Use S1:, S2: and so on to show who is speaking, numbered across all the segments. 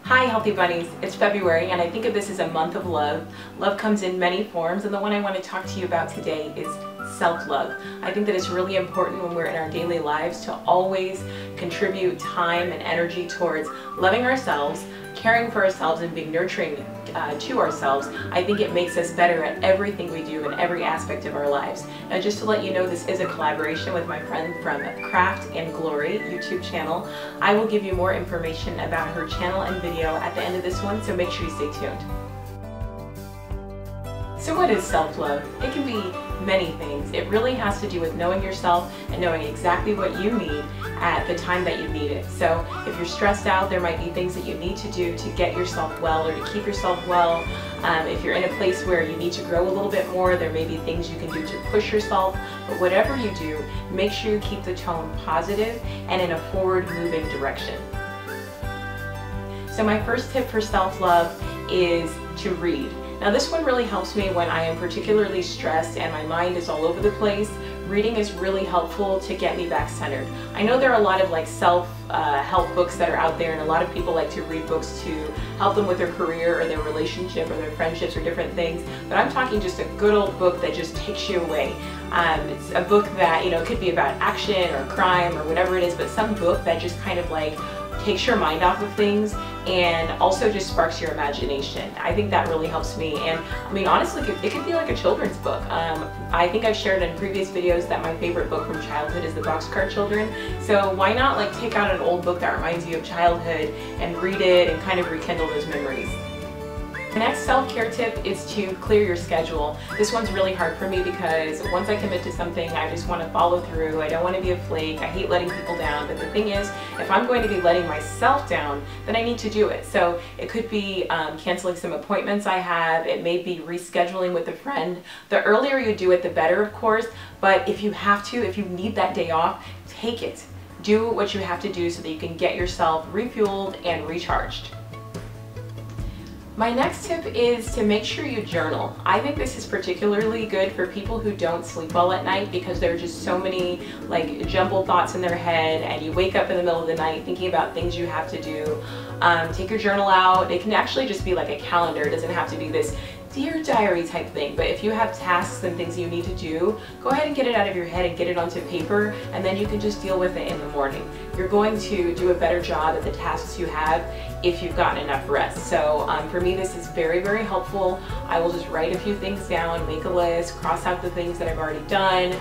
S1: Hi Healthy Bunnies, it's February and I think of this as a month of love. Love comes in many forms and the one I want to talk to you about today is self-love. I think that it's really important when we're in our daily lives to always contribute time and energy towards loving ourselves, caring for ourselves, and being nurturing to ourselves. I think it makes us better at everything we do in every aspect of our lives. Now, just to let you know, this is a collaboration with my friend from Craft and Glory YouTube channel. I will give you more information about her channel and video at the end of this one, so make sure you stay tuned. So what is self-love? It can be many things. It really has to do with knowing yourself and knowing exactly what you need at the time that you need it. So if you're stressed out, there might be things that you need to do to get yourself well or to keep yourself well. If you're in a place where you need to grow a little bit more, there may be things you can do to push yourself. But whatever you do, make sure you keep the tone positive and in a forward-moving direction. So my first tip for self-love is to read. Now this one really helps me when I am particularly stressed and my mind is all over the place. Reading is really helpful to get me back centered. I know there are a lot of self-help books that are out there, and a lot of people like to read books to help them with their career or their relationship or their friendships or different things, but I'm talking just a good old book that just takes you away. It's a book that, it could be about action or crime or whatever it is, but some book that just kind of takes your mind off of things and also just sparks your imagination. I think that really helps me. And I mean, honestly, it could be like a children's book. I think I've shared in previous videos that my favorite book from childhood is The Boxcar Children. So why not take out an old book that reminds you of childhood and read it and kind of rekindle those memories. The next self-care tip is to clear your schedule. This one's really hard for me because once I commit to something, I just want to follow through. I don't want to be a flake. I hate letting people down. But the thing is, if I'm going to be letting myself down, then I need to do it. So it could be canceling some appointments I have. It may be rescheduling with a friend. The earlier you do it, the better, of course. But if you have to, if you need that day off, take it. Do what you have to do so that you can get yourself refueled and recharged. My next tip is to make sure you journal. I think this is particularly good for people who don't sleep well at night because there are just so many jumbled thoughts in their head, and you wake up in the middle of the night thinking about things you have to do. Take your journal out. It can actually just be like a calendar. It doesn't have to be this Dear Diary type thing, but if you have tasks and things you need to do, go ahead and get it out of your head and get it onto paper, and then you can just deal with it in the morning. You're going to do a better job at the tasks you have if you've gotten enough rest. So for me, this is very, very helpful. I will just write a few things down, make a list, cross out the things that I've already done,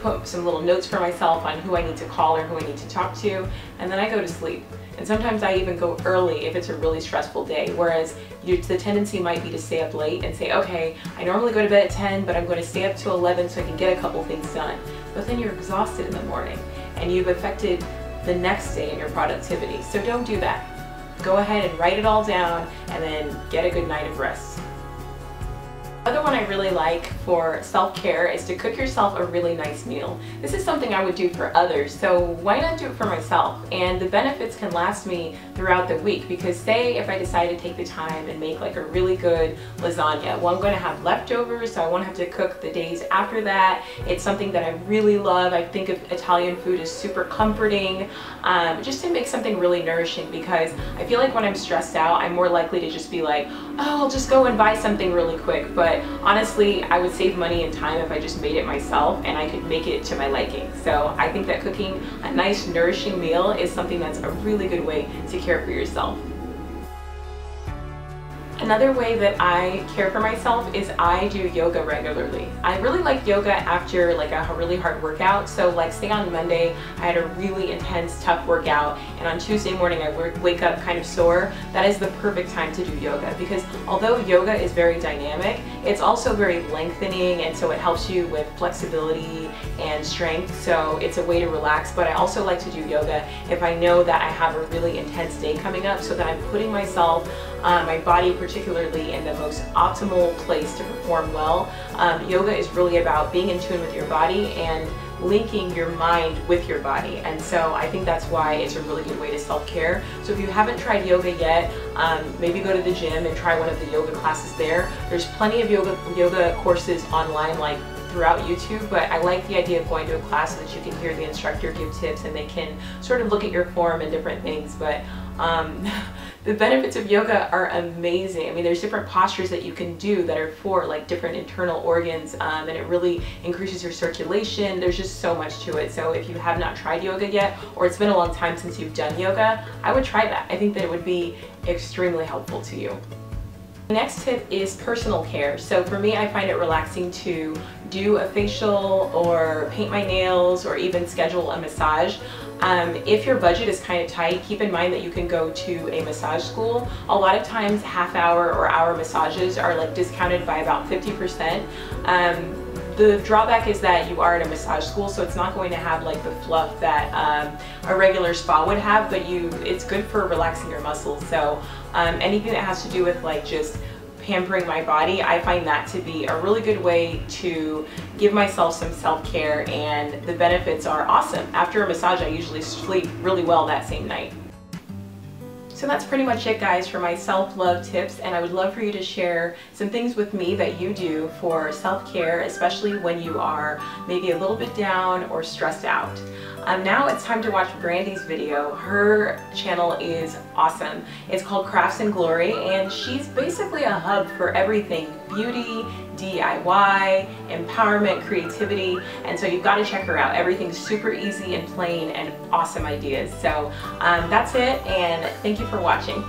S1: put some little notes for myself on who I need to call or who I need to talk to, and then I go to sleep. And sometimes I even go early if it's a really stressful day, whereas the tendency might be to stay up late and say, okay, I normally go to bed at 10, but I'm going to stay up till 11 so I can get a couple things done. But then you're exhausted in the morning and you've affected the next day in your productivity. So don't do that. Go ahead and write it all down and then get a good night of rest. Another one I really like for self-care is to cook yourself a really nice meal. This is something I would do for others, so why not do it for myself? And the benefits can last me throughout the week, because say if I decide to take the time and make a really good lasagna, well, I'm going to have leftovers, so I won't have to cook the days after that. It's something that I really love. I think of Italian food as super comforting, just to make something really nourishing, because I feel like when I'm stressed out, I'm more likely to just be like, oh, I'll just go and buy something really quick. But honestly, I would save money and time if I just made it myself and I could make it to my liking. So I think that cooking a nice, nourishing meal is something that's a really good way to care for yourself. Another way that I care for myself is I do yoga regularly. I really like yoga after a really hard workout. So say on Monday, I had a really intense, tough workout, and on Tuesday morning I wake up kind of sore. That is the perfect time to do yoga, because although yoga is very dynamic, it's also very lengthening, and so it helps you with flexibility and strength. So it's a way to relax. But I also like to do yoga if I know that I have a really intense day coming up, so that I'm putting myself, my body particularly, in the most optimal place to perform well. Yoga is really about being in tune with your body and linking your mind with your body, and so I think that's why it's a really good way to self-care. So if you haven't tried yoga yet, maybe go to the gym and try one of the yoga classes there. There's plenty of yoga courses online throughout YouTube, but I like the idea of going to a class so that you can hear the instructor give tips and they can sort of look at your form and different things. But The benefits of yoga are amazing. I mean, there's different postures that you can do that are for like different internal organs, and it really increases your circulation. There's just so much to it. So if you have not tried yoga yet, or it's been a long time since you've done yoga, I would try that. I think that it would be extremely helpful to you. The next tip is personal care. So for me, I find it relaxing to do a facial or paint my nails or even schedule a massage. If your budget is kind of tight, keep in mind that you can go to a massage school. A lot of times half-hour or hour massages are like discounted by about 50%. The drawback is that you are at a massage school, so it's not going to have like the fluff that a regular spa would have, but it's good for relaxing your muscles. So anything that has to do with like just pampering my body, I find that to be a really good way to give myself some self-care, and the benefits are awesome. After a massage, I usually sleep really well that same night. So that's pretty much it, guys, for my self-love tips, and I would love for you to share some things with me that you do for self-care, especially when you are maybe a little bit down or stressed out. Now it's time to watch Brandy's video. Her channel is awesome. It's called Crafts and Glory, and she's basically a hub for everything beauty, DIY, empowerment, creativity, and so you've got to check her out. Everything's super easy and plain and awesome ideas. So that's it, and thank you for watching.